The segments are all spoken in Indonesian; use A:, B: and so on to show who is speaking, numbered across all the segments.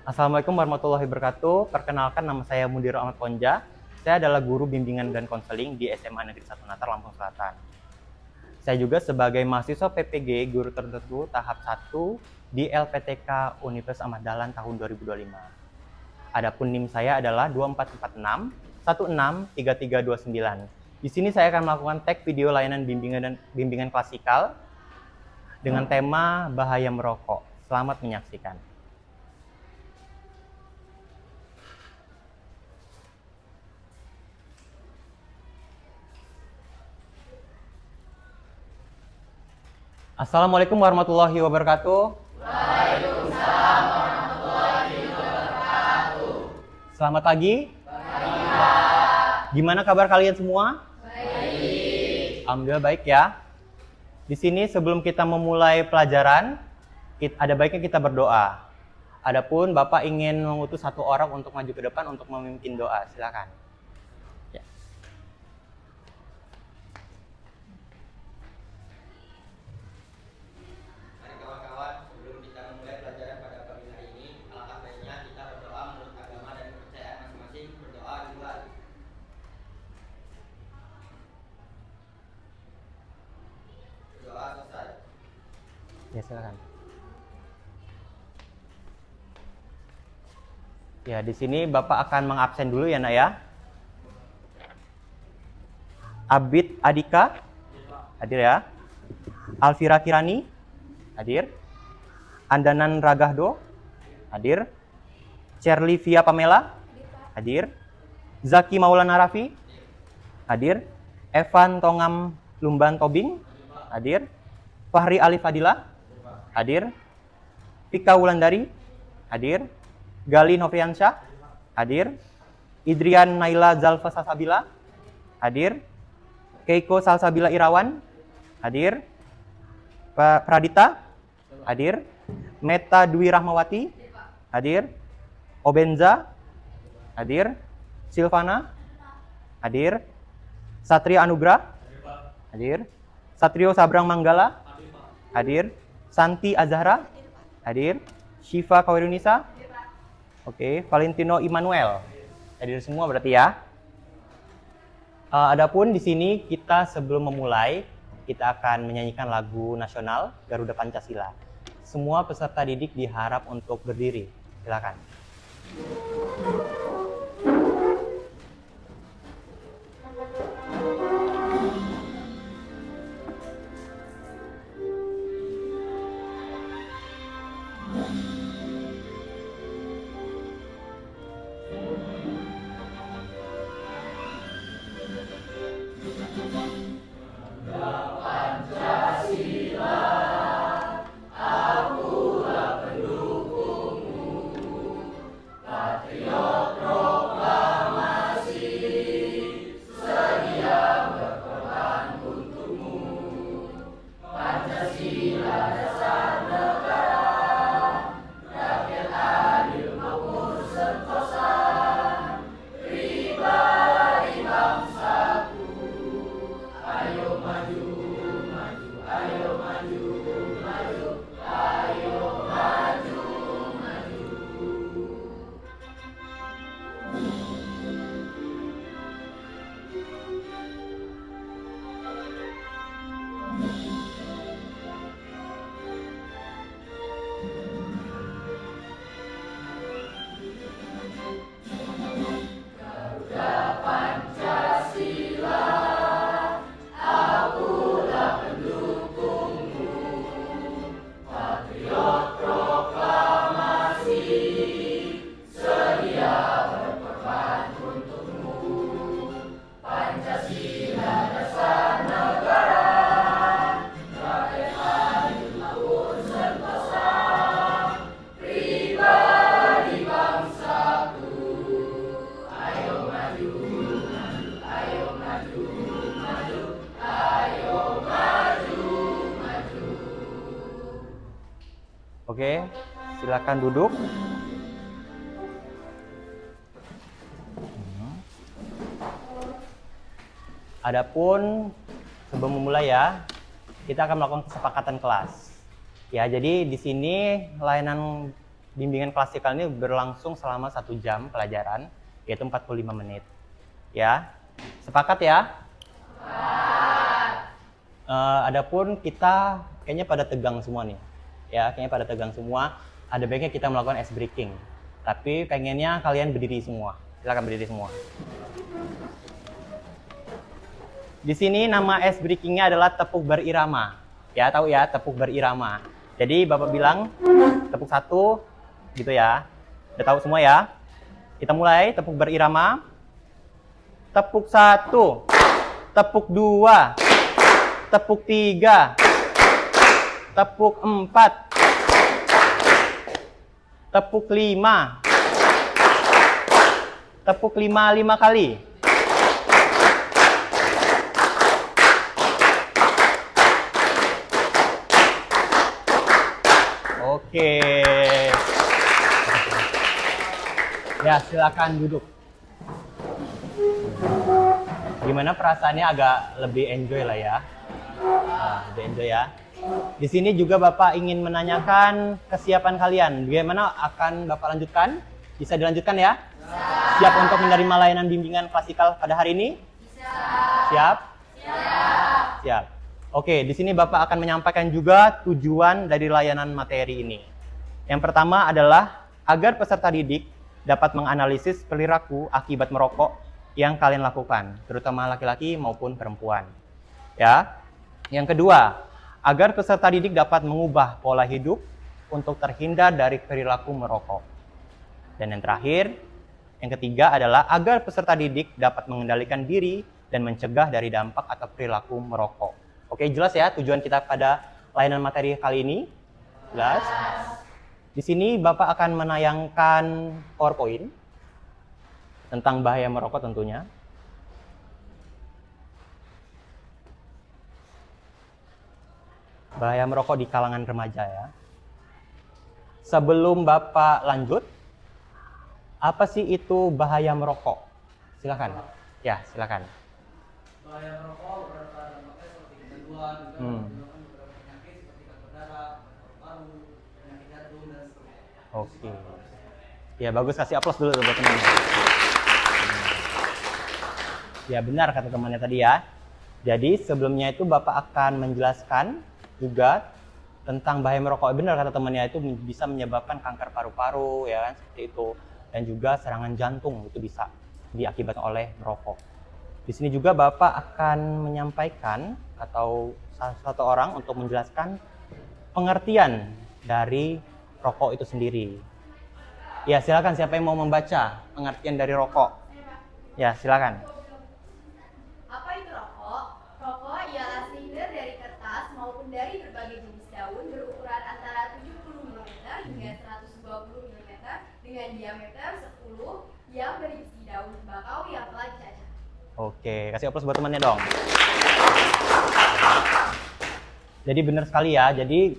A: Assalamualaikum warahmatullahi wabarakatuh. Perkenalkan, nama saya Mudir Ahmad Ponja. Saya adalah guru bimbingan dan konseling di SMA Negeri 1 Natar, Lampung Selatan. Saya juga sebagai mahasiswa PPG Guru Tertentu tahap 1 di LPTK Universitas Ahmad Dahlan tahun 2025. Adapun NIM saya adalah 2446 163329. Di sini saya akan melakukan tag video layanan bimbingan klasikal dengan tema bahaya merokok. Selamat menyaksikan. Assalamualaikum warahmatullahi wabarakatuh.
B: Waalaikumsalam warahmatullahi wabarakatuh.
A: Selamat pagi.
B: Pagi, Pak.
A: Gimana kabar kalian semua?
B: Baik.
A: Alhamdulillah baik ya. Di sini sebelum kita memulai pelajaran, ada baiknya kita berdoa. Adapun Bapak ingin mengutus satu orang untuk maju ke depan untuk memimpin doa, silakan. Ya.
C: Mari kawan-kawan, sebelum kita memulai pelajaran pada pagi hari ini, alangkah baiknya kita berdoa menurut agama dan kepercayaan masing-masing. Berdoa dimulai. Berdoa selesai.
A: Ya, silakan. Ya, di sini Bapak akan mengabsen dulu ya, Nak ya. Abid Adika hadir ya. Alvira Kirani hadir. Andanan Ragahdo hadir. Cherly Via Pamela hadir. Zaki Maulana Rafi hadir. Evan Tongam Lumban Tobing hadir. Fahri Ali Fadila hadir. Pika Wulandari hadir. Gali Noviansyah hadir. Idrian Naila Zalfa Salsabila hadir. Keiko Salsabila Irawan hadir. Pradita hadir. Meta Dwi Rahmawati hadir. Obenza hadir. Silvana hadir. Satria Anugrah hadir. Satrio Sabrang Manggala hadir. Santi Azahra hadir. Shiva Kawirunisa. Oke, Valentino Immanuel hadir semua berarti ya. Adapun di sini kita sebelum memulai, kita akan menyanyikan lagu nasional Garuda Pancasila. Semua peserta didik diharap untuk berdiri. Silakan. Oke, silakan duduk. Adapun sebelum memulai ya, kita akan melakukan kesepakatan kelas. Ya, jadi di sini layanan bimbingan klasikal ini berlangsung selama 1 jam pelajaran, yaitu 45 menit. Ya, sepakat ya? Adapun kita kayaknya pada tegang semua nih. Ya, kayaknya pada tegang semua. Ada baiknya kita melakukan ice breaking. Tapi pengennya kalian berdiri semua. Silakan berdiri semua. Di sini nama ice breakingnya adalah tepuk berirama. Ya, tahu ya, tepuk berirama. Jadi Bapak bilang tepuk 1 gitu ya. Udah tahu semua ya? Kita mulai tepuk berirama. Tepuk 1, tepuk 2, tepuk 3, tepuk 4, tepuk 5, tepuk 5 kali. Oke. Ya, silakan duduk. Gimana perasaannya? Agak lebih enjoy lah ya. Lebih enjoy ya. Di sini juga Bapak ingin menanyakan kesiapan kalian. Bagaimana akan Bapak lanjutkan? Bisa dilanjutkan ya? Siap untuk menerima layanan bimbingan klasikal pada hari ini? Siap? Siap. Oke, di sini Bapak akan menyampaikan juga tujuan dari layanan materi ini. Yang pertama adalah agar peserta didik dapat menganalisis perilaku akibat merokok yang kalian lakukan, terutama laki-laki maupun perempuan. Ya. Yang kedua, agar peserta didik dapat mengubah pola hidup untuk terhindar dari perilaku merokok. Dan yang terakhir, yang ketiga adalah agar peserta didik dapat mengendalikan diri dan mencegah dari dampak atau perilaku merokok. Oke, jelas ya tujuan kita pada layanan materi kali ini? Jelas? Di sini Bapak akan menayangkan PowerPoint tentang bahaya merokok tentunya. Bahaya merokok di kalangan remaja ya. Sebelum Bapak lanjut, apa sih itu bahaya merokok? Silakan. Ya, silakan.
C: Bahaya merokok beberapa dampaknya seperti kecanduan, juga menyebabkan beberapa penyakit seperti kanker darah, paru-paru, penyakit jantung dan seterusnya.
A: Oke. Ya, bagus, kasih aplaus dulu buat teman-teman. Ya, benar kata temannya tadi ya. Jadi sebelumnya itu Bapak akan menjelaskan juga tentang bahaya merokok. Benar kata temannya, itu bisa menyebabkan kanker paru-paru ya kan, seperti itu, dan juga serangan jantung itu bisa diakibatkan oleh merokok. Di sini juga Bapak akan menyampaikan atau salah satu orang untuk menjelaskan pengertian dari rokok itu sendiri. Ya, silakan, siapa yang mau membaca pengertian dari rokok? Ya, silakan.
B: Apa itu rokok? Rokok ialah silinder dari kertas maupun dari berbagai jenis daun berukuran antara 70 mm hingga 120 mm dengan diameter 10 yang berisi daun tembakau yang telah dicacah.
A: Oke, kasih aplaus buat temannya dong. Jadi benar sekali ya, jadi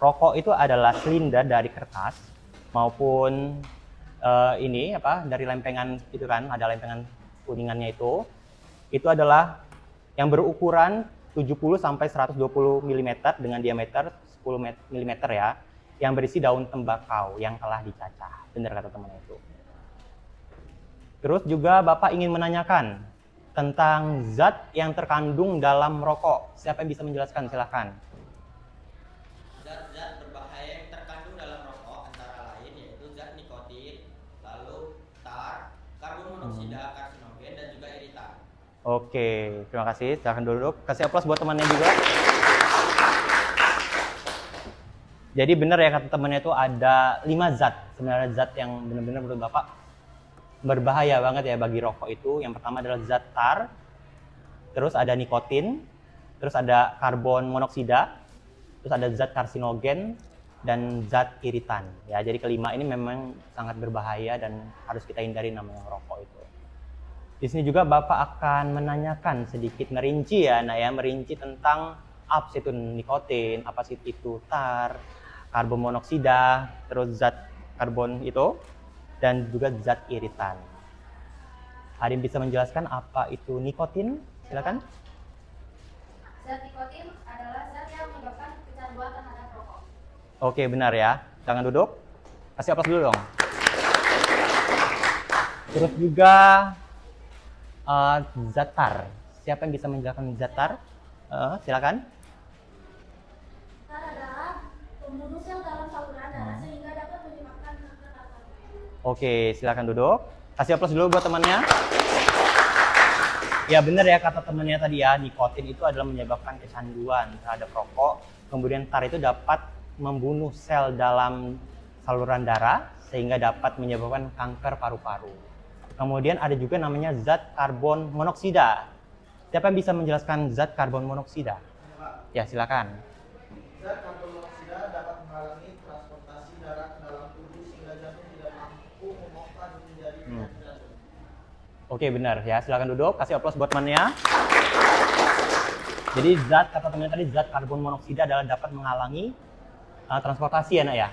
A: rokok itu adalah silinder dari kertas maupun ini apa, dari lempengan itu kan, ada lempengan kuningannya itu adalah yang berukuran 70 sampai 120 mm dengan diameter 10 mm ya, yang berisi daun tembakau yang telah dicacah. Benar kata temannya itu. Terus juga Bapak ingin menanyakan tentang zat yang terkandung dalam rokok. Siapa yang bisa menjelaskan? Silakan.
C: Zat-zat berbahaya yang terkandung dalam rokok antara lain yaitu zat nikotin, lalu tar, karbon monoksida, karsinogen, dan juga iritan.
A: Oke, terima kasih. Silakan duduk. Kasih aplaus buat temannya juga. Jadi benar ya kata temannya itu ada 5 zat. Sebenarnya zat yang benar-benar menurut Bapak berbahaya banget ya bagi rokok itu. Yang pertama adalah zat tar, terus ada nikotin, terus ada karbon monoksida, terus ada zat karsinogen, dan zat iritan. Ya, jadi kelima ini memang sangat berbahaya dan harus kita hindari namanya rokok itu. Di sini juga Bapak akan menanyakan sedikit merinci ya, merinci tentang apa sih itu nikotin, apa sih itu tar, karbon monoksida, terus zat karbon itu, dan juga zat iritan. Ada yang bisa menjelaskan apa itu nikotin? Silakan.
B: Zat nikotin adalah zat yang menyebabkan kecanduan terhadap rokok.
A: Oke, benar ya. Jangan duduk. Kasih aplaus dulu dong. Terus juga zatar. Siapa yang bisa menjelaskan zatar? Silakan.
B: Zatar adalah pembunuh sel dalam saluran darah sehingga dapat menyebabkan kanker paru-paru.
A: Oke, silakan duduk. Kasih aplaus dulu buat temannya. Ya benar ya kata temannya tadi ya, nikotin itu adalah menyebabkan kecanduan terhadap rokok. Kemudian tar itu dapat membunuh sel dalam saluran darah sehingga dapat menyebabkan kanker paru-paru. Kemudian ada juga namanya zat karbon monoksida. Siapa yang bisa menjelaskan zat karbon monoksida? Ya silakan.
D: Zat karbon monoksida dapat menghalangi transportasi darah ke dalam tubuh sehingga jantung tidak mampu memompa dan menjadi penyakit jantung.
A: Oke benar ya, silakan duduk. Kasih aplaus buat temannya. Jadi zat kata temannya tadi zat karbon monoksida adalah dapat menghalangi transportasi ya nak ya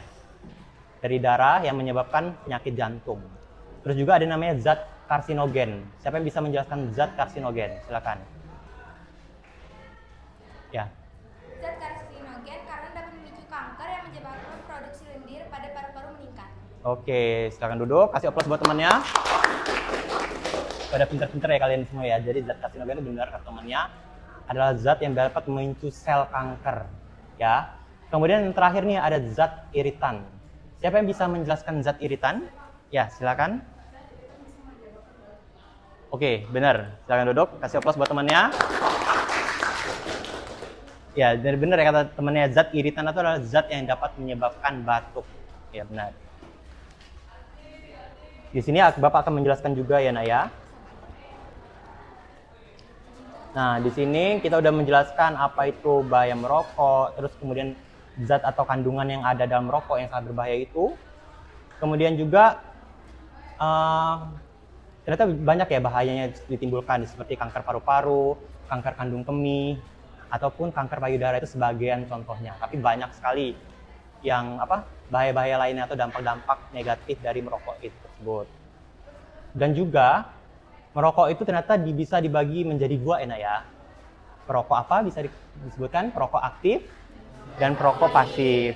A: dari darah yang menyebabkan penyakit jantung. Terus juga ada namanya zat karsinogen. Siapa yang bisa menjelaskan zat karsinogen? Silakan. Ya.
B: Zat karsinogen karena dapat memicu kanker yang menyebabkan produksi lendir pada paru-paru meningkat.
A: Oke, silakan duduk. Kasih aplaus buat temannya. Pada pinter-pinter ya kalian semua ya. Jadi zat karsinogen itu benar kata temannya adalah zat yang dapat memicu sel kanker. Ya. Kemudian yang terakhir nih ada zat iritan. Siapa yang bisa menjelaskan zat iritan? Ya, silakan. Oke, benar. Silakan duduk. Kasih aplaus buat temannya. Ya, dari benar ya kata temannya, zat iritan itu adalah zat yang dapat menyebabkan batuk. Ya, benar. Di sini Bapak akan menjelaskan juga ya, nak ya. Nah, di sini kita udah menjelaskan apa itu bahaya merokok, terus kemudian zat atau kandungan yang ada dalam rokok yang sangat berbahaya itu. Kemudian juga ternyata banyak ya bahayanya ditimbulkan seperti kanker paru-paru, kanker kandung kemih, ataupun kanker payudara itu sebagian contohnya. Tapi banyak sekali yang bahaya-bahaya lainnya atau dampak-dampak negatif dari merokok itu tersebut. Dan juga merokok itu ternyata bisa dibagi menjadi dua enak ya. Perokok apa bisa disebutkan? Perokok aktif dan perokok pasif.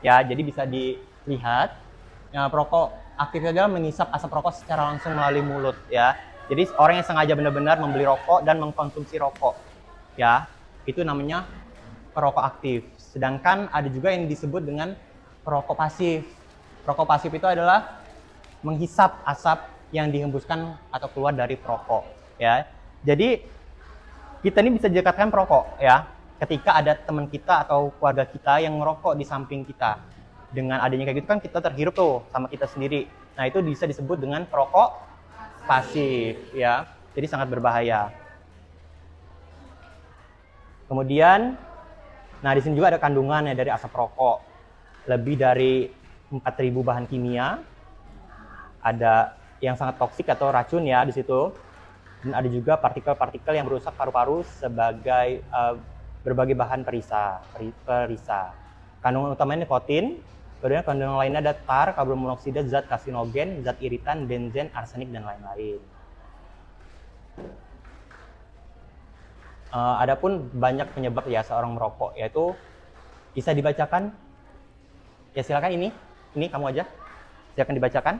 A: Ya, jadi bisa dilihat perokok aktif adalah menghisap asap rokok secara langsung melalui mulut ya. Jadi orang yang sengaja benar-benar membeli rokok dan mengkonsumsi rokok ya, itu namanya perokok aktif. Sedangkan ada juga yang disebut dengan perokok pasif. Perokok pasif itu adalah menghisap asap yang dihembuskan atau keluar dari perokok ya. Jadi kita ini bisa didekatkan perokok ya. Ketika ada teman kita atau keluarga kita yang merokok di samping kita. Dengan adanya kayak gitu kan kita terhirup tuh sama kita sendiri. Nah, itu bisa disebut dengan perokok pasif ya. Jadi sangat berbahaya. Kemudian nah di sini juga ada kandungannya dari asap rokok. Lebih dari 4.000 bahan kimia. Ada yang sangat toksik atau racun ya di situ. Dan ada juga partikel-partikel yang merusak paru-paru sebagai berbagai bahan perisa. Kandungan utamanya nikotin. Kemudian kandungan lainnya ada tar, karbon monoksida, zat karsinogen, zat iritan, benzen, arsenik, dan lain-lain. Adapun banyak penyebab ya seorang merokok, yaitu bisa dibacakan. Ya silakan ini kamu aja. Silakan dibacakan.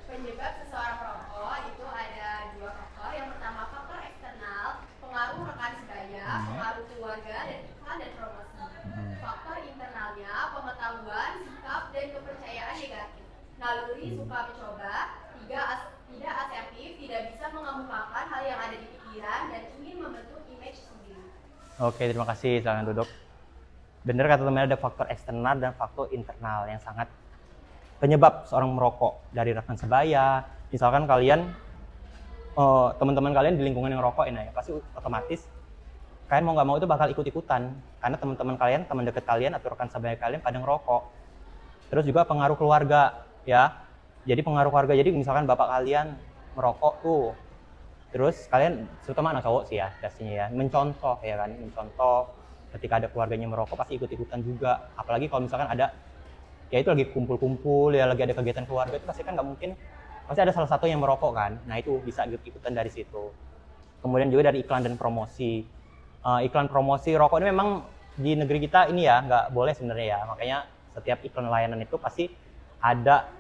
B: Penyebab seseorang merokok itu ada dua faktor. Yang pertama faktor eksternal, pengaruh rekan sebaya, pengaruh keluarga, dan iklan dan promosi. Faktor internalnya, pengetahuan, sikap, dan kepercayaan negatif. Naluri suka mencoba, tidak asertif, tidak bisa mengemukakan hal yang ada di pikiran, dan ingin membentuk image sendiri.
A: Oke, terima kasih. Silakan duduk. Benar kata teman ada faktor eksternal dan faktor internal yang sangat penyebab seorang merokok dari rekan sebaya. Misalkan kalian, teman-teman kalian di lingkungan yang rokok ini ya, pasti otomatis kalian mau nggak mau itu bakal ikut-ikutan karena teman-teman kalian, teman dekat kalian atau rekan sebaya kalian pada ngerokok. Terus juga pengaruh keluarga ya. Jadi pengaruh keluarga, jadi misalkan bapak kalian merokok tuh, terus kalian terutama anak cowok sih ya pastinya ya, mencontoh ya kan, mencontoh ketika ada keluarganya merokok pasti ikut-ikutan juga. Apalagi kalau misalkan ada ya itu lagi kumpul-kumpul ya, lagi ada kegiatan keluarga, itu pasti kan nggak mungkin, pasti ada salah satu yang merokok kan. Nah itu bisa ikut-ikutan dari situ. Kemudian juga dari iklan dan promosi. Iklan promosi rokok ini memang di negeri kita ini ya nggak boleh sebenarnya ya, makanya setiap iklan layanan itu pasti ada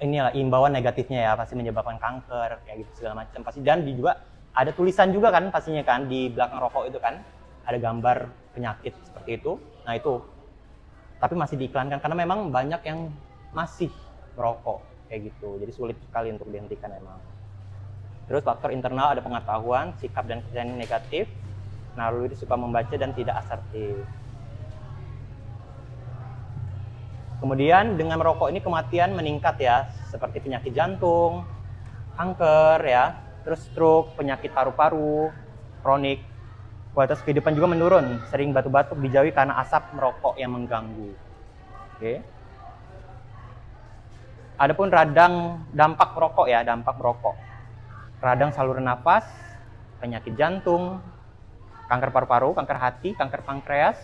A: inilah imbauan negatifnya ya, pasti menyebabkan kanker kayak gitu segala macam pasti. Dan juga ada tulisan juga kan pastinya kan di belakang rokok itu kan ada gambar penyakit seperti itu. Nah itu tapi masih diiklankan karena memang banyak yang masih merokok kayak gitu, jadi sulit sekali untuk dihentikan emang. Terus faktor internal ada pengetahuan, sikap dan kepercayaan negatif. Nah, lalu suka membaca dan tidak asertif. Kemudian dengan merokok ini kematian meningkat ya, seperti penyakit jantung, kanker ya, terus stroke, penyakit paru-paru, kronik. Kualitas kehidupan juga menurun, sering batuk-batuk dijauhi karena asap merokok yang mengganggu. Oke. Adapun radang dampak merokok ya, dampak merokok. Radang saluran nafas, penyakit jantung, kanker paru-paru, kanker hati, kanker pankreas,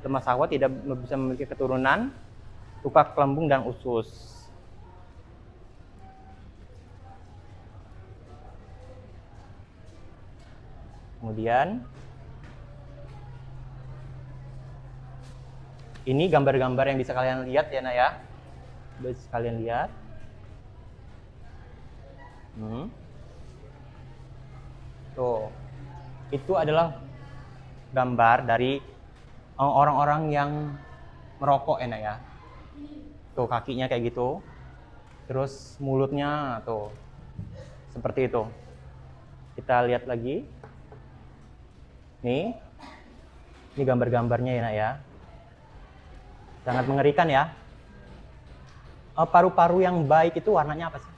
A: lemah sahwa tidak bisa memiliki keturunan, luka kelembung dan usus. Kemudian ini gambar-gambar yang bisa kalian lihat ya, ya. Bisa kalian lihat. Tuh. Itu adalah gambar dari orang-orang yang merokok enak ya. Tuh kakinya kayak gitu. Terus mulutnya tuh seperti itu. Kita lihat lagi. Nih. Ini gambar-gambarnya ya, Nak ya. Sangat mengerikan ya. Paru-paru yang baik itu warnanya apa sih?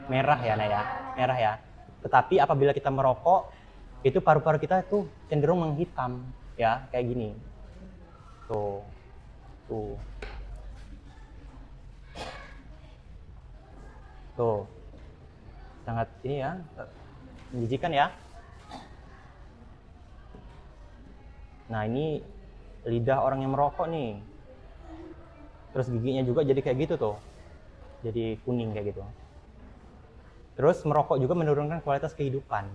A: Merah ya, Nak ya. Merah ya. Tetapi apabila kita merokok, itu paru-paru kita tuh cenderung menghitam ya, kayak gini. Tuh. Tuh. Tuh. Sangat ini ya, menjijikan ya. Nah, ini lidah orang yang merokok nih. Terus giginya juga jadi kayak gitu tuh. Jadi kuning kayak gitu. Terus merokok juga menurunkan kualitas kehidupan.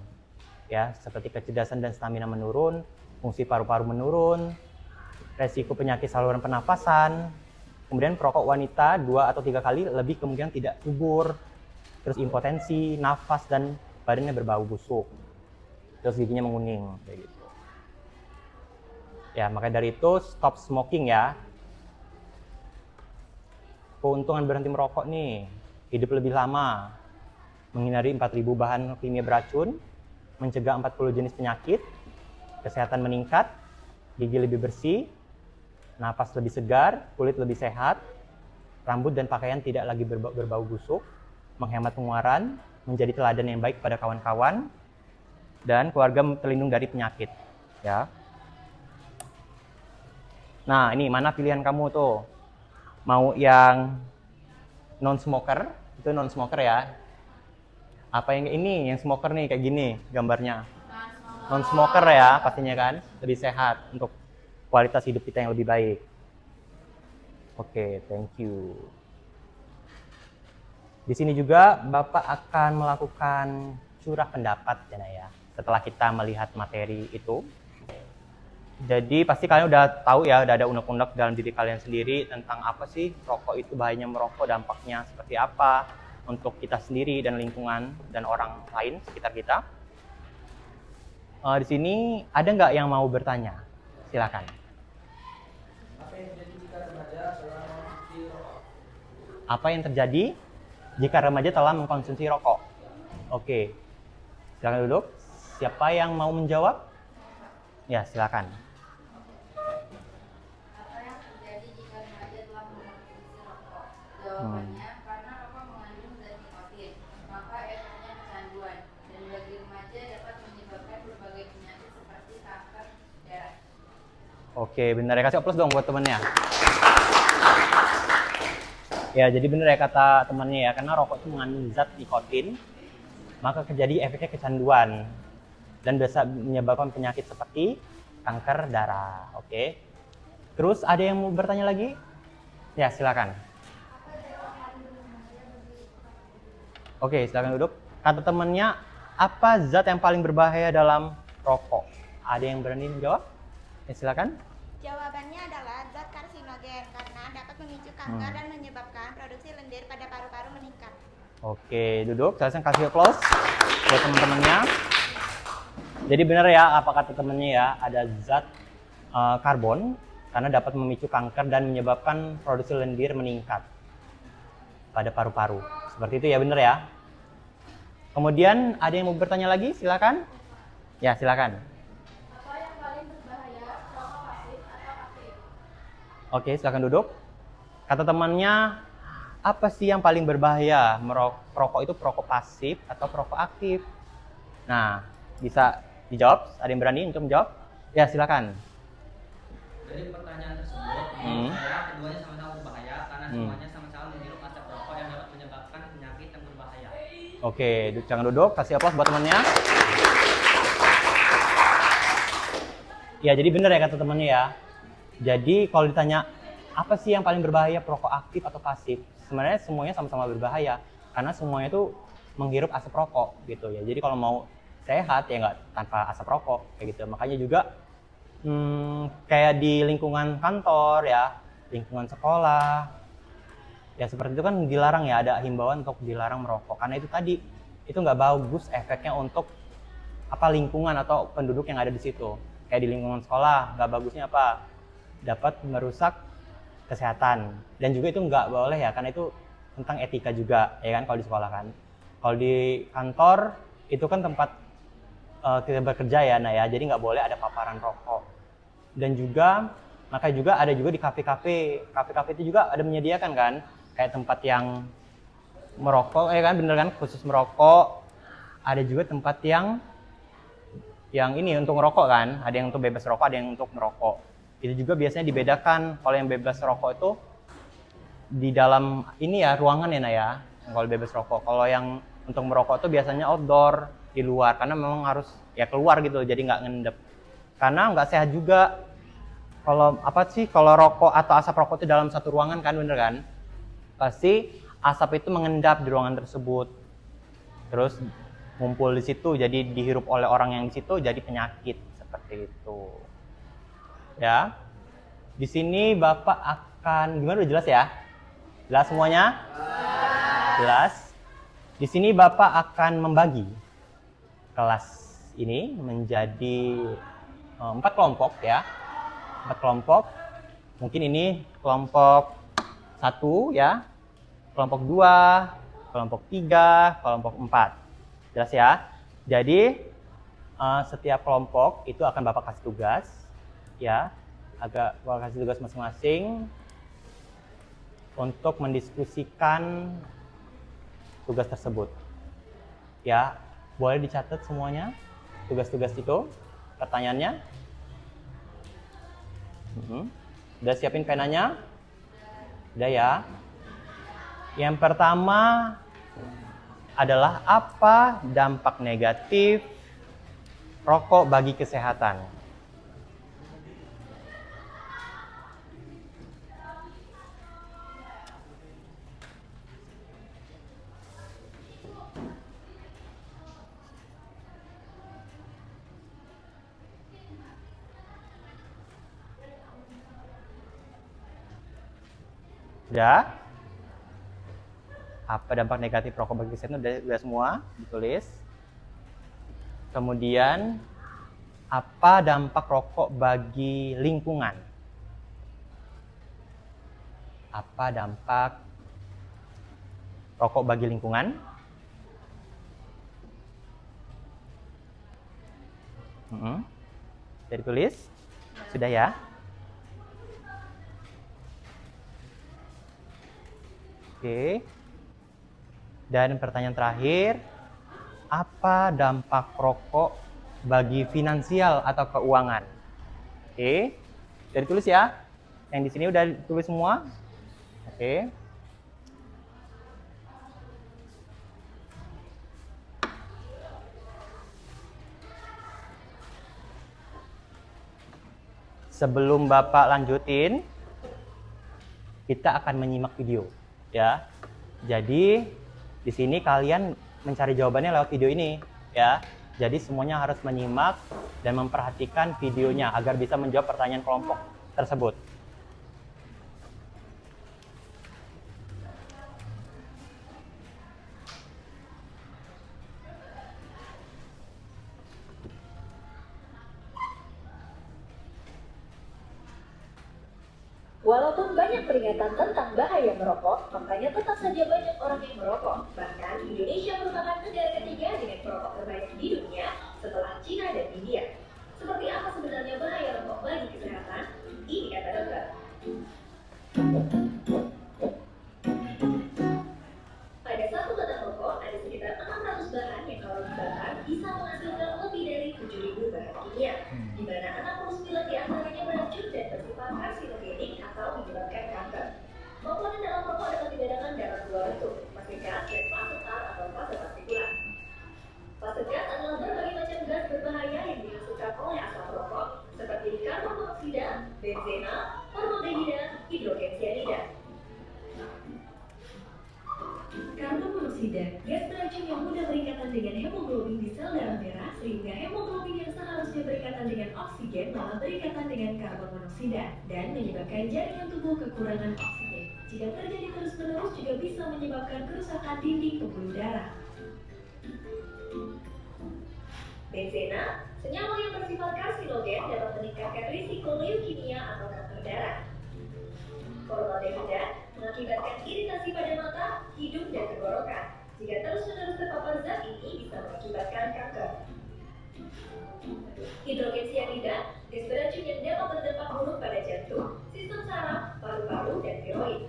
A: Ya, seperti kecerdasan dan stamina menurun, fungsi paru-paru menurun, resiko penyakit saluran pernapasan. Kemudian perokok wanita 2 atau 3 kali lebih kemungkinan tidak subur. Terus impotensi, nafas dan badannya berbau busuk. Terus giginya menguning kayak gitu. Ya, makanya dari itu stop smoking ya. Keuntungan berhenti merokok nih, hidup lebih lama, menghindari 4.000 bahan kimia beracun, mencegah 40 jenis penyakit, kesehatan meningkat, gigi lebih bersih, napas lebih segar, kulit lebih sehat, rambut dan pakaian tidak lagi berbau busuk, menghemat pengeluaran, menjadi teladan yang baik pada kawan-kawan, dan keluarga terlindung dari penyakit. Ya. Nah, ini mana pilihan kamu tuh? Mau yang non-smoker? Itu non-smoker ya. Apa yang ini? Yang smoker nih, kayak gini gambarnya. Non-smoker ya, pastinya kan. Lebih sehat untuk kualitas hidup kita yang lebih baik. Oke, thank you. Di sini juga Bapak akan melakukan curah pendapat ya, setelah kita melihat materi itu. Jadi pasti kalian udah tahu ya, udah ada unek-unek dalam diri kalian sendiri tentang apa sih rokok itu, bahayanya merokok, dampaknya seperti apa untuk kita sendiri dan lingkungan dan orang lain sekitar kita. Di sini ada nggak yang mau bertanya? Silakan. Apa yang terjadi jika remaja telah mengkonsumsi rokok? Oke, silakan duduk. Siapa yang mau menjawab? Ya, silakan.
B: Apa yang terjadi jika remaja telah mengkonsumsi rokok? Jawabannya, karena rokok mengandung zat nikotin, maka efeknya kecanduan. Dan bagi remaja dapat menyebabkan berbagai penyakit seperti kanker darah.
A: Oke, benar ya. Kasih aplaus dong buat temannya. Ya, jadi benar ya kata temannya ya, karena rokok itu mengandung zat nikotin, maka terjadi efeknya kecanduan dan bisa menyebabkan penyakit seperti kanker darah. Oke. Terus ada yang mau bertanya lagi? Ya, silakan. Oke, silakan duduk. Kata temannya, apa zat yang paling berbahaya dalam rokok? Ada yang berani menjawab? Ya, silakan.
E: Jawabannya adalah zat karsinogen karena dapat memicu kanker dan menyebabkan produksi lendir pada paru-paru meningkat.
A: Oke, duduk. Saya kasih applause buat teman-temannya. Jadi benar ya apa kata temennya ya, ada zat karbon karena dapat memicu kanker dan menyebabkan produksi lendir meningkat pada paru-paru. Seperti itu ya, benar ya. Kemudian ada yang mau bertanya lagi? Silakan. Ya, silakan.
B: Apa yang paling berbahaya, rokok pasif atau aktif?
A: Oke, silakan duduk. Kata temannya, apa sih yang paling berbahaya? Merokok itu perokok pasif atau perokok aktif? Nah, bisa dijawab? Ada yang berani untuk menjawab? Ya, silakan.
C: Dari pertanyaan tersebut, menurut saya keduanya sama-sama berbahaya karena semuanya sama-sama menghirup asap rokok yang dapat menyebabkan penyakit yang berbahaya.
A: Oke, jangan duduk. Kasih aplaus buat temannya. Ya, jadi benar ya kata temannya ya. Jadi kalau ditanya, apa sih yang paling berbahaya, perokok aktif atau pasif? Sebenarnya semuanya sama-sama berbahaya. Karena semuanya itu menghirup asap rokok gitu ya. Jadi kalau mau sehat ya nggak tanpa asap rokok kayak gitu. Makanya juga kayak di lingkungan kantor ya, lingkungan sekolah, ya seperti itu kan dilarang ya, ada himbauan untuk dilarang merokok. Karena itu tadi, itu nggak bagus efeknya untuk lingkungan atau penduduk yang ada di situ. Kayak di lingkungan sekolah, nggak bagusnya dapat merusak kesehatan. Dan juga itu nggak boleh ya, karena itu tentang etika juga, ya kan, kalau di sekolah kan. Kalau di kantor, itu kan tempat kita bekerja ya, nah ya, jadi nggak boleh ada paparan rokok. Dan juga, makanya juga ada juga di kafe-kafe. Kafe-kafe itu juga ada menyediakan kan, kayak tempat yang merokok, ya kan, bener kan, khusus merokok. Ada juga tempat yang ini untuk merokok kan, ada yang untuk bebas rokok, ada yang untuk merokok. Itu juga biasanya dibedakan. Kalau yang bebas rokok itu di dalam ini ya, ruangan ya, nah ya, kalau bebas rokok. Kalau yang untuk merokok itu biasanya outdoor, di luar, karena memang harus ya keluar gitu, jadi nggak ngendep. Karena nggak sehat juga. Kalau rokok atau asap rokok itu dalam satu ruangan kan, bener kan? Pasti asap itu mengendap di ruangan tersebut. Terus ngumpul di situ, jadi dihirup oleh orang yang di situ, jadi penyakit seperti itu. Ya, di sini Bapak akan gimana? Udah jelas ya? Jelas semuanya? Jelas. Di sini Bapak akan membagi kelas ini menjadi 4 kelompok ya. 4 kelompok. Mungkin ini kelompok 1 ya, kelompok 2, kelompok 3, kelompok 4. Jelas ya? Jadi setiap kelompok itu akan Bapak kasih tugas ya. Bapak kasih tugas masing-masing untuk mendiskusikan tugas tersebut. Ya, boleh dicatat semuanya tugas-tugas itu, pertanyaannya. Udah siapin penanya? Udah ya. Yang pertama adalah apa dampak negatif rokok bagi kesehatan? Udah? Apa dampak negatif rokok bagi kesehatan? Udah semua ditulis. Kemudian apa dampak rokok bagi lingkungan? Apa dampak rokok bagi lingkungan? Sudah ditulis? Sudah ya? Oke. Dan pertanyaan terakhir, apa dampak rokok bagi finansial atau keuangan? Oke. Sudah ditulis ya? Yang di sini udah ditulis semua? Oke. Sebelum Bapak lanjutin, kita akan menyimak video ya. Jadi di sini kalian mencari jawabannya lewat video ini ya. Jadi semuanya harus menyimak dan memperhatikan videonya agar bisa menjawab pertanyaan kelompok tersebut.
F: Walaupun banyak peringatan tentang bahaya merokok, faktanya tetap saja banyak orang yang merokok. Bahkan Indonesia merupakan negara ketiga dengan perokok terbanyak di dunia setelah Cina dan India. Seperti apa sebenarnya bahaya rokok bagi kesehatan? Ini kata dokter. Pada satu batang rokok ada sekitar 600 bahan yang kalau dibakar bisa menghasilkan lebih dari 7.000 bahan kimia, di mana 69 diantaranya beracun dan bersifat karsinogenik atau menyebabkan kanker. Komponen dalam rokok dapat dibedakan dalam dua bentuk, fase gas dan fase tar atau fase partikulat. Fase gas adalah berbagai macam gas berbahaya yang dihasilkan oleh asap rokok, seperti karbon monoksida, benzena, formaldehida, hidrogen cyanida. Karbon monoksida, gas beracun yang mudah berikatan dengan hemoglobin di sel darah merah, sehingga hemoglobin yang seharusnya berikatan dengan oksigen malah berikatan dengan karbon monoksida dan menyebabkan jaringan tubuh kekurangan oksigen. Jika terjadi terus-menerus juga bisa menyebabkan kerusakan dinding pembuluh darah. Benzena, senyawa yang bersifat karsinogen dapat meningkatkan risiko leukemia atau kanker darah. Formaldehida mengakibatkan iritasi pada mata, hidung, dan tenggorokan. Jika terus-menerus terpapar zat ini bisa mengakibatkan kanker. Hidrogen cyanida, gas beracun yang dapat berdampak buruk pada jantung, sistem saraf, paru-paru, dan tiroid.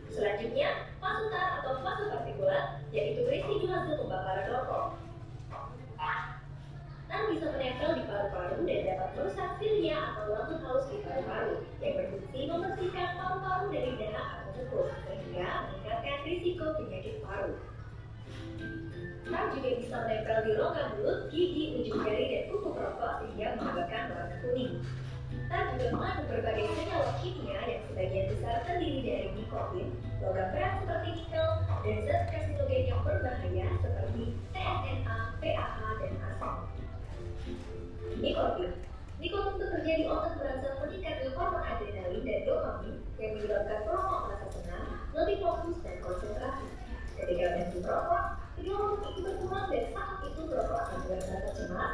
F: Selanjutnya, fase tar atau fase partikulat, yaitu residu hasil pembakaran rokok. Tar bisa menempel di paru-paru dan dapat merusak silia atau lampu halus di paru-paru yang berfungsi membersihkan paru-paru dari darah atau tikus sehingga meningkatkan risiko penyakit paru. Tar juga bisa menempel di rongga mulut, gigi, ujung jari, dan kuku perokok sehingga menyebabkan warna kuning. Tar juga mengandung berbagai senyawa kimia yang sebagian besar terdiri dari nikotin, logam berat seperti nikel, dan zat karsinogen yang berbahaya seperti TNNA, PAH, dan arsen. Nikotin. Nikotin bekerja di otak merangsang meningkatnya hormon adrenalin dan dopamin yang menyebabkan perokok merasa senang, lebih fokus, dan konsentrasi. Ketika berhenti merokok, kedua hormon itu berkurang dan saat itu perokok akan merasa cemas,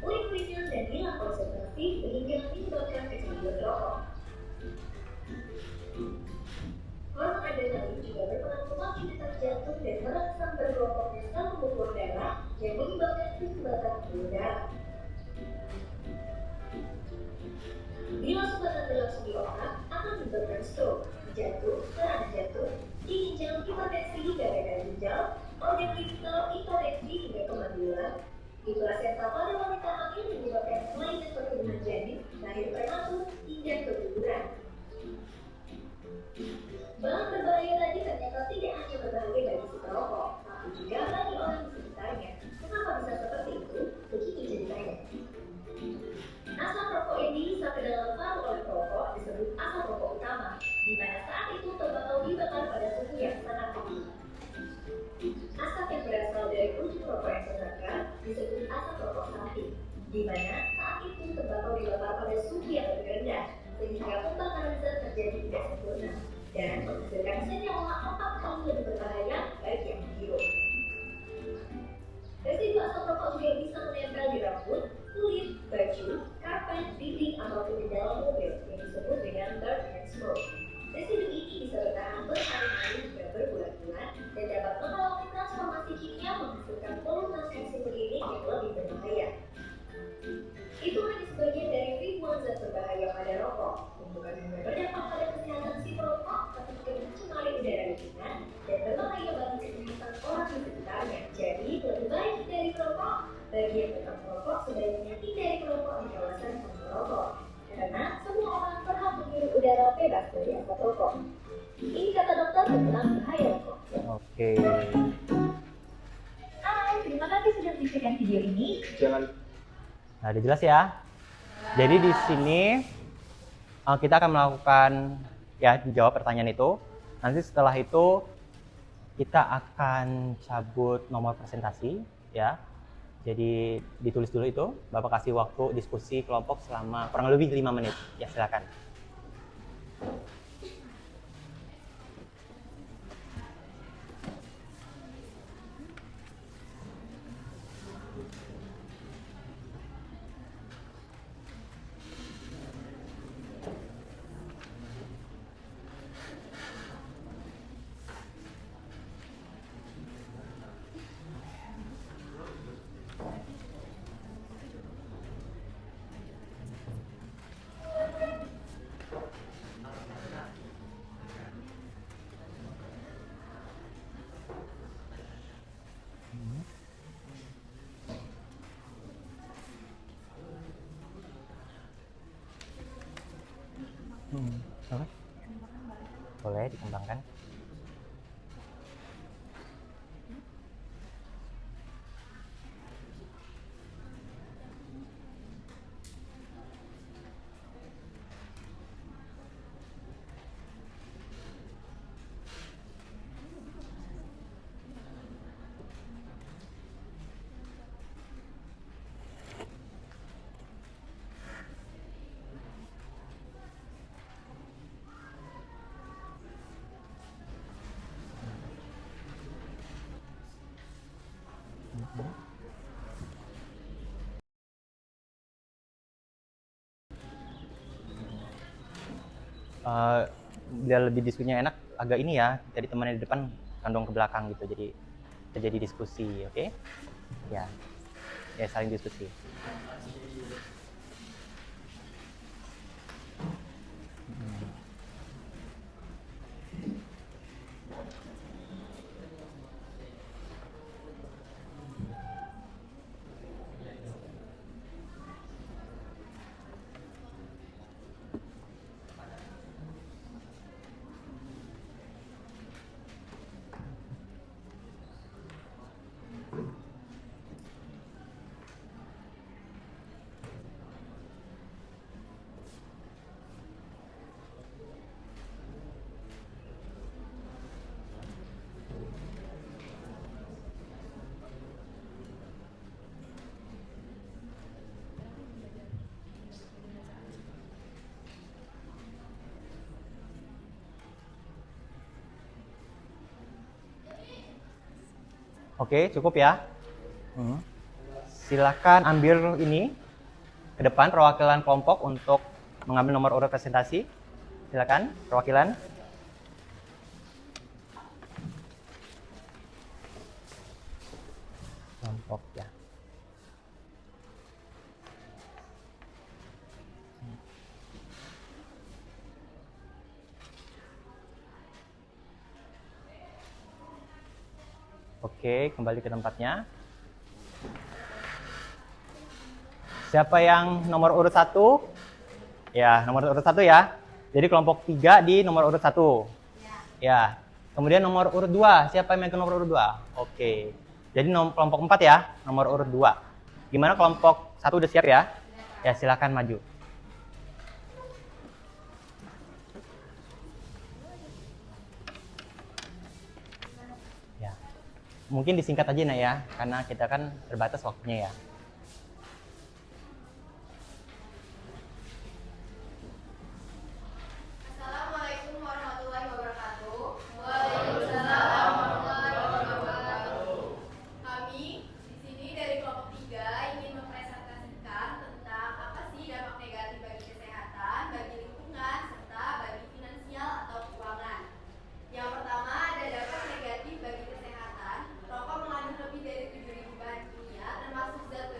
F: uring-uringan, dan hilang konsentrasi sehingga menyebabkan kecanduan rokok. Hormon adrenalin juga berperan memacu detak jantung dan merangsang berkelompoknya sel pembuluh darah yang menyebabkan kesumbatan pembuluh darah. Bila sumbatan berlangsung di otak, akan menyebabkan stroke, jantung, serangan jantung, di ginjal, hipertensi hingga gagal ginjal, organ vital, hipotensi hingga kemandulan. Di plasenta pada wanita hamil menyebabkan kelainan pertumbuhan janin, lahir prematur, hingga keguguran. Bahan berbahaya tadi ternyata tidak hanya berbahaya bagi si perokok, tapi juga bagi orang di sekitarnya. Kenapa bisa seperti itu? Begitu ceritanya. Asap rokok yang dihisap ke dalam paru oleh perokok disebut asap rokok utama, di mana saat itu tembakau dibakar pada suhu yang sangat tinggi. Asap yang berasal dari ujung rokok yang terbakar disebut asap rokok samping, di mana saat itu tembakau dibakar pada suhu yang lebih rendah, sehingga pembakaran zat terjadi tidak sempurna dan menghasilkan senyawa 4 kali lebih berbahaya bagi yang menghirup. Residu asap rokok juga bisa menempel di rambut, kulit, baju, karpet, dinding, ataupun di dalam mobil yang disebut dengan dirt and smoke. Residu ini bisa bertahan berhari-hari hingga berbulan-bulan dan dapat mengalami transformasi kimia menghasilkan polutan karsinogenik yang lebih berbahaya. Itu hanya sebagian dari ribuan zat berbahaya pada rokok, yang bukan hanya berdampak pada kesehatan si perokok, tapi juga mencemari udara lingkungan dan berbahaya bagi kesehatan orang di sekitarnya. Jadi, lebih baik hindari perokok. Bagi yang tetap merokok, sebaiknya hindari perokok di kawasan merokok, karena semua orang berhak menghirup udara bebas dari asap rokok. Ini kata dokter tentang bahaya rokok.
A: Oke.
F: Hai, terima kasih sudah menyaksikan video ini.
A: Nah, udah jelas ya. Jadi di sini kita akan melakukan ya menjawab pertanyaan itu. Nanti setelah itu kita akan cabut nomor presentasi ya. Jadi ditulis dulu itu. Bapak kasih waktu diskusi kelompok selama kurang lebih 5 menit. Ya, silakan. Oke. Boleh dikembangkan. Biar lebih diskusinya enak, agak ini ya, jadi temannya di depan kandung ke belakang gitu, jadi terjadi diskusi, oke? Ya, ya saling diskusi. Oke, cukup ya. Silakan ambil ini ke depan perwakilan kelompok untuk mengambil nomor urut presentasi. Silakan perwakilan. Kelompok ya. Oke, kembali ke tempatnya. Siapa yang nomor urut 1? Ya, nomor urut 1 ya. Jadi kelompok 3 di nomor urut 1. Ya. Kemudian nomor urut 2. Siapa yang ke nomor urut 2? Oke. Jadi kelompok 4 ya, nomor urut 2. Gimana kelompok 1 udah siap ya? Ya, silakan maju. Ya. Mungkin disingkat aja Nak ya, karena kita kan terbatas waktunya ya.
B: Assalamualaikum warahmatullahi wabarakatuh. Waalaikumsalam warahmatullahi wabarakatuh. Kami di sini dari kelompok 3 ingin mempresentasikan tentang apa sih dampak negatif bagi kesehatan, bagi lingkungan, serta bagi finansial atau keuangan. Yang pertama ada dampak negatif bagi kesehatan. Rokok mengandung lebih dari 7.000 bahan kimia termasuk zat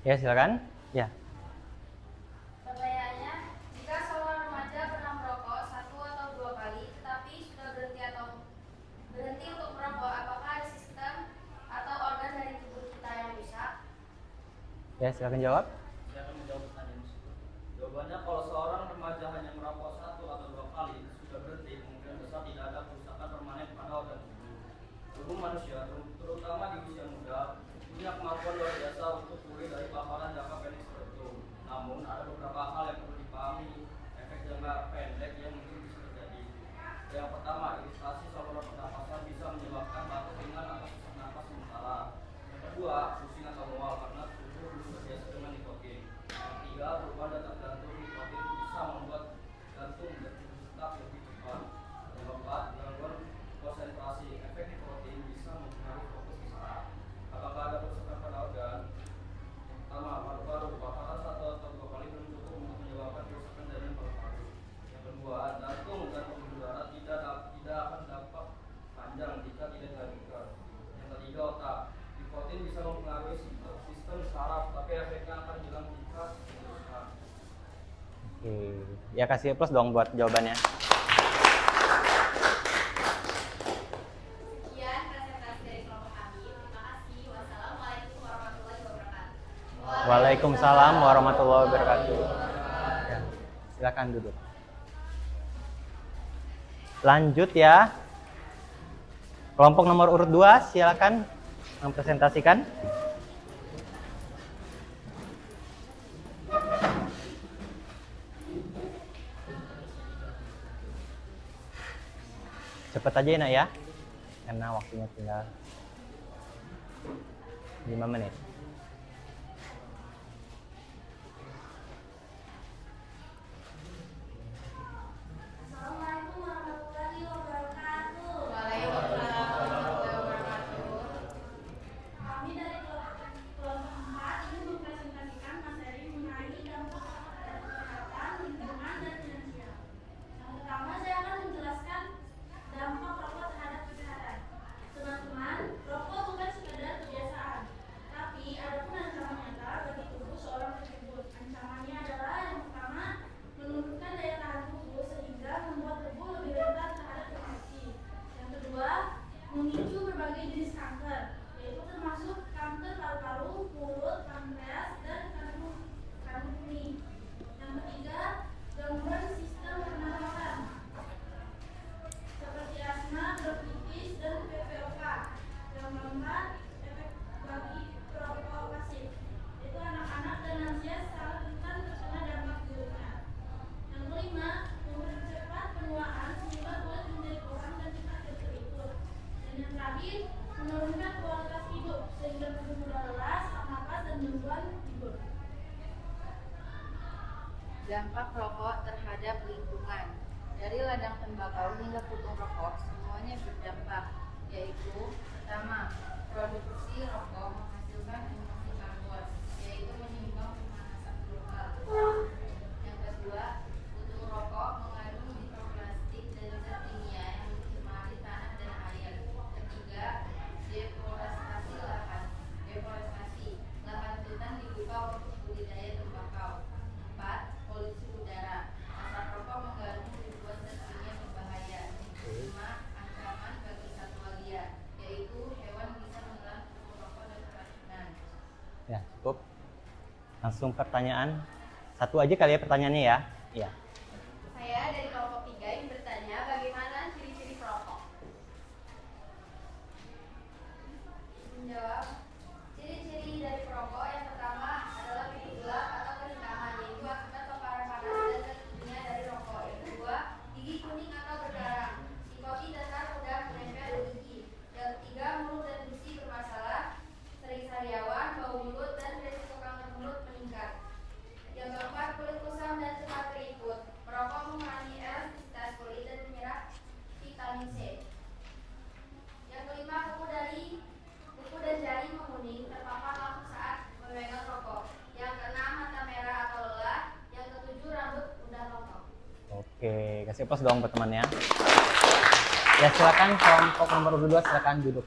A: Ya, silakan. Ya.
B: Pertanyaannya, jika seorang remaja pernah merokok 1 atau 2 kali, tetapi sudah berhenti untuk merokok, apakah ada sistem atau organ dari tubuh kita yang rusak?
A: Ya, silakan jawab.
G: Saya akan menjawab pertanyaan tersebut. Jawabannya, kalau seorang remaja hanya merokok 1 atau 2 kali sudah berhenti, kemungkinan besar tidak ada kerusakan permanen pada organ tubuh. Tubuh manusia, terutama di usia muda, punya kemampuan luar biasa untuk pulih dari paparan jangka pendek tertentu. Namun, ada beberapa hal yang perlu dipahami efek jangka pendek yang mungkin bisa terjadi. Yang pertama, iritasi saluran pernapasan bisa menyebabkan batuk ringan atau sesak napas sementara. Yang kedua, pusing atau mual karena tubuh belum terbiasa dengan nikotin. Yang ketiga, perubahan detak jantung nikotin bisa membuat jantung berdetak lebih cepat. Yang keempat, gangguan konsentrasi. Efek nikotin bisa mempengaruhi fokus usaha. Apakah ada kerusakan pada organ? Yang pertama, paru-paru. Paparan 1 atau 2 kali belum cukup untuk menyebabkan kerusakan jaringan paru-paru. Yang kedua, jantung dan pembuluh darah tidak akan dapat panjang jika tidak dilanjutkan. Yang ketiga, otak. Nikotin bisa mempengaruhi sistem saraf, tapi efeknya akan hilang jika diteruskan.
A: Oke. Ya, kasih plus dong buat jawabannya.
B: Sekian presentasi dari kelompok kami. Terima kasih. Wassalamualaikum warahmatullahi wabarakatuh.
A: Waalaikumsalam warahmatullahi wabarakatuh. Ya, silakan duduk. Lanjut ya. Kelompok nomor urut 2, silakan mempresentasikan. Cepat aja ya, Nak ya. Karena waktunya tinggal 5 menit.
B: Assalamualaikum warahmatullahi wabarakatuh. Waalaikumsalam warahmatullahi wabarakatuh.
H: Kami dari kelompok 4 ingin mempresentasikan materi mengenai dampak terhadap kesehatan, lingkungan, dan finansial. Yang pertama, saya akan menjelaskan dampak rokok terhadap kesehatan. Teman-teman, rokok bukan sekedar kebiasaan, tapi ada pun ancaman nyata bagi tubuh seorang tersebut. Ancamannya adalah yang pertama, menurunkan daya tahan tubuh sehingga membuat tubuh lebih rentan terhadap infeksi. Yang kedua, memicu berbagai jenis kanker, yaitu termasuk kanker paru-paru, mulut, pankreas, dan kanker kuning. Yang ketiga, gangguan sistem pernapasan seperti asma, bronkitis, dan PPOK. Yang keempat, efek bagi perokok pasif, yaitu anak-anak dan lansia sangat rentan terkena dampak buruknya. Yang kelima, mempercepat penuaan sehingga kulit menjadi kurang dan cepat berkeriput. Dan yang terakhir, menurunkan kualitas hidup sehingga tubuh mudah lelah, sesak napas, dan gangguan tidur.
I: Dampak rokok terhadap lingkungan. Dari ladang tembakau hingga puntung rokok, semuanya berdampak, yaitu pertama, produksi rokok menghasilkan emisi karbon, yaitu menyumbang pemanasan global. Yang kedua, puntung rokok mengandung mikroplastik dan zat kimia yang mencemari tanah dan air. Ketiga, deforestasi lahan. Lahan hutan dibuka untuk budidaya tembakau. 4. Polusi udara. Asap rokok mengandung ribuan zat kimia berbahaya. 5. Ancaman bagi satwa liar, yaitu hewan bisa menelan puntung rokok dan keracunan.
A: Ya, cukup. Langsung pertanyaan. Satu aja kali ya pertanyaannya ya. Iya.
B: Saya dari kelompok 3 ingin bertanya bagaimana ciri-ciri perokok. Menjawab, ciri-ciri dari perokok yang pertama adalah pipi gelap atau kehitangan, yaitu akibat paparan panas dan zat kimia dari rokok. Yang kedua, gigi kuning atau berdarah. Nikotin dasar mudah menempel di gigi. Yang ketiga, mulut dan gusi bermasalah, sering sariawan, bau mulut, dan resiko kanker mulut meningkat. Yang keempat, kulit kusam dan cepat keriput. Merokok mengurangi elastisitas kulit dan menyerap vitamin C. Yang kelima, kuku dan jari menguning terpapar langsung saat memegang rokok. Yang keenam, mata merah atau lelah. Yang ketujuh, rambut mudah rontok.
A: Oke, kasih plus dong buat temannya. Ya, silakan kelompok nomor 2 silakan duduk.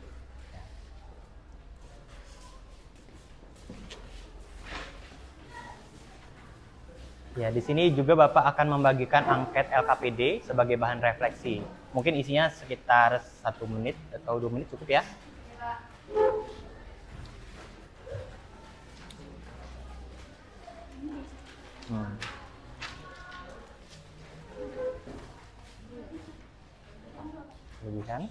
A: Ya, di sini juga Bapak akan membagikan angket LKPD sebagai bahan refleksi. Mungkin isinya sekitar 1 menit atau 2 menit cukup ya. Lebihan.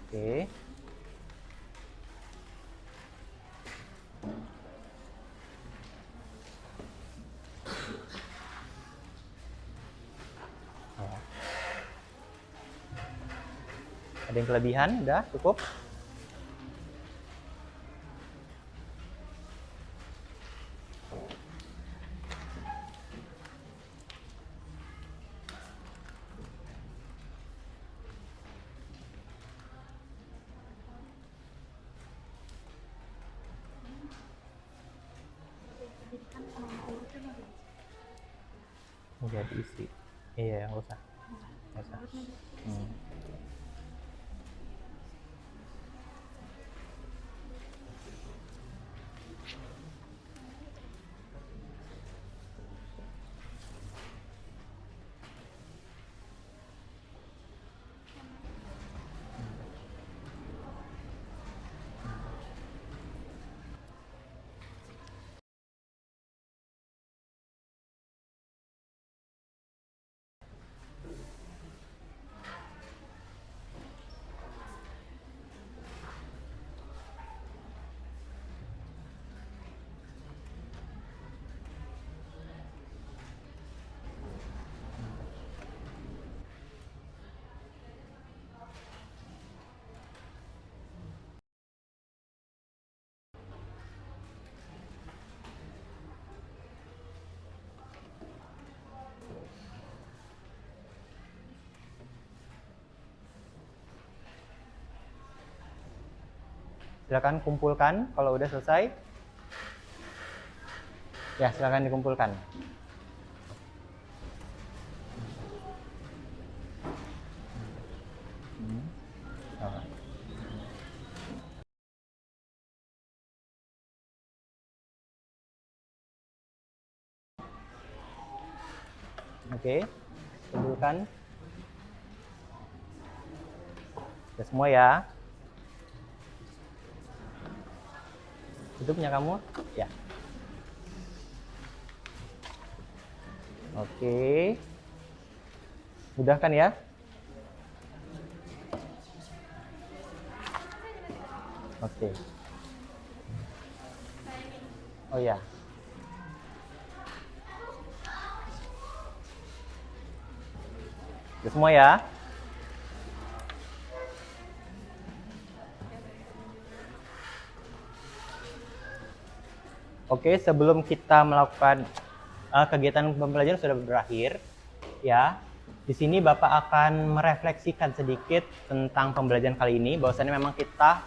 A: Oke. Ada yang kelebihan, udah cukup. Enggak diisi. Iya, nggak usah. Nggak usah. Silakan kumpulkan kalau udah selesai. Ya, silakan dikumpulkan. Oke, kumpulkan. Udah semua ya. Itu punya kamu? Ya. Oke. Mudah kan ya? Oke. Oh ya. Udah semua ya? Oke, sebelum kita melakukan kegiatan pembelajaran sudah berakhir, ya. Di sini Bapak akan merefleksikan sedikit tentang pembelajaran kali ini. Bahwasannya memang kita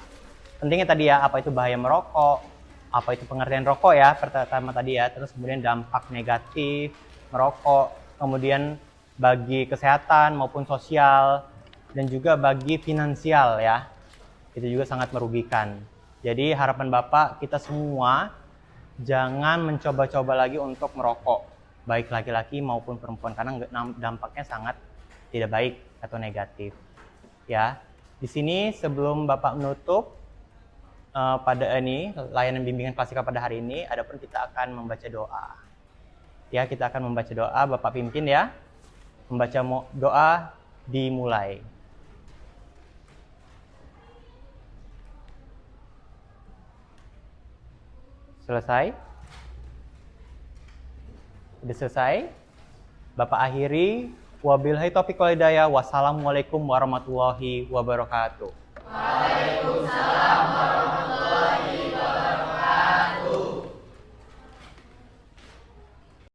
A: pentingnya tadi ya, apa itu bahaya merokok, apa itu pengertian rokok ya, pertama tadi ya, terus kemudian dampak negatif merokok, kemudian bagi kesehatan maupun sosial, dan juga bagi finansial ya. Itu juga sangat merugikan. Jadi harapan Bapak kita semua jangan mencoba-coba lagi untuk merokok, baik laki-laki maupun perempuan, karena dampaknya sangat tidak baik atau negatif. Ya, di sini sebelum Bapak menutup pada ini layanan bimbingan klasika pada hari ini, adapun kita akan membaca doa. Ya, kita akan membaca doa. Bapak pimpin ya. Membaca doa dimulai. Selesai? Sudah selesai? Bapak akhiri. Wabillahi taufiq wal hidayah. Wassalamualaikum warahmatullahi wabarakatuh.
B: Waalaikumsalam